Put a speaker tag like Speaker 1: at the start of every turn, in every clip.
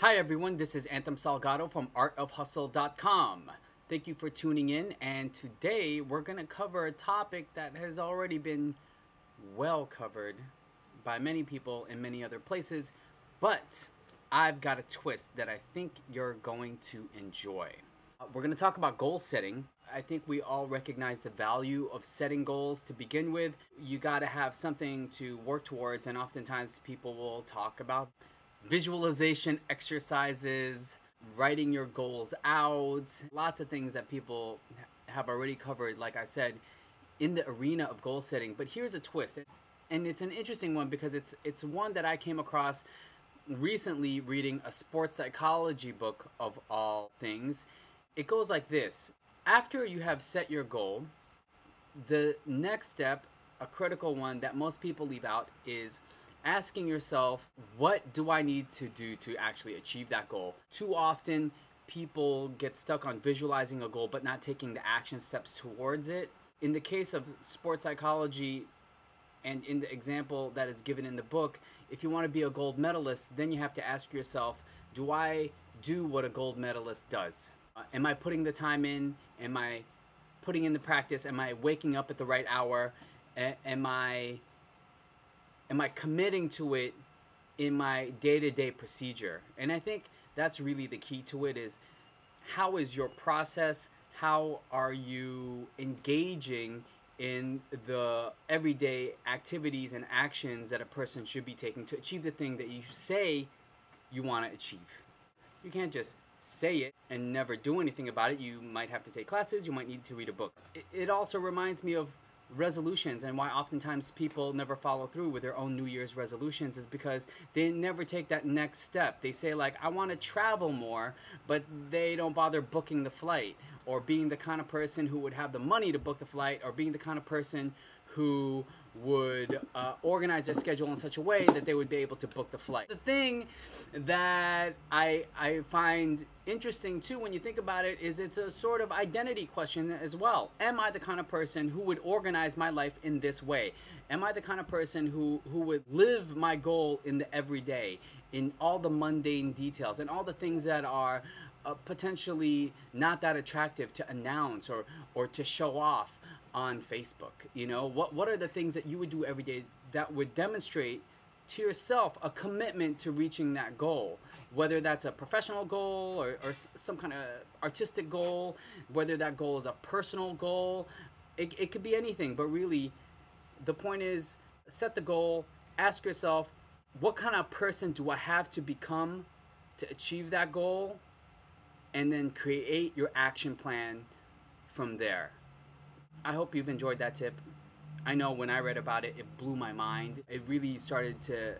Speaker 1: Hi everyone, this is Anthem Salgado from artofhustle.com. Thank you for tuning in, and today we're going to cover a topic that has already been well covered by many people in many other places, but I've got a twist that I think you're going to enjoy. We're going to talk about goal setting. I think we all recognize the value of setting goals to begin with. You got to have something to work towards, and oftentimes people will talk about visualization exercises, writing your goals out, lots of things that people have already covered, like I said, in the arena of goal setting. But here's a twist, and it's an interesting one because it's one that I came across recently reading a sports psychology book of all things. It goes like this: after you have set your goal, the next step, a critical one that most people leave out, is asking yourself, what do I need to do to actually achieve that goal? Too often, people get stuck on visualizing a goal but not taking the action steps towards it. In the case of sports psychology, and in the example that is given in the book, if you want to be a gold medalist, then you have to ask yourself, do I do what a gold medalist does? Am I putting the time in? Am I putting in the practice? Am I waking up at the right hour? Am I committing to it in my day-to-day procedure? And I think that's really the key to it, is how is your process? How are you engaging in the everyday activities and actions that a person should be taking to achieve the thing that you say you want to achieve? You can't just say it and never do anything about it. You might have to take classes. You might need to read a book. It also reminds me of resolutions, and why oftentimes people never follow through with their own New Year's resolutions is because they never take that next step. They say, like, I want to travel more, but they don't bother booking the flight, or being the kind of person who would have the money to book the flight, or being the kind of person who would organize their schedule in such a way that they would be able to book the flight. The thing that I find interesting too when you think about it is it's a sort of identity question as well. Am I the kind of person who would organize my life in this way? Am I the kind of person who would live my goal in the everyday, in all the mundane details and all the things that are potentially not that attractive to announce or to show off on Facebook? You know, what are the things that you would do every day that would demonstrate to yourself a commitment to reaching that goal? Whether that's a professional goal or some kind of artistic goal, whether that goal is a personal goal, it could be anything. But really, the point is, set the goal, ask yourself, what kind of person do I have to become to achieve that goal? And then create your action plan from there. I hope you've enjoyed that tip. I know when I read about it, it blew my mind. It really started to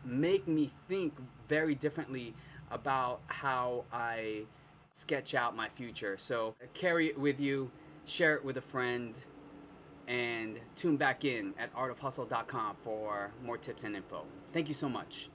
Speaker 1: make me think very differently about how I sketch out my future. So carry it with you, share it with a friend, and tune back in at artofhustle.com for more tips and info. Thank you so much.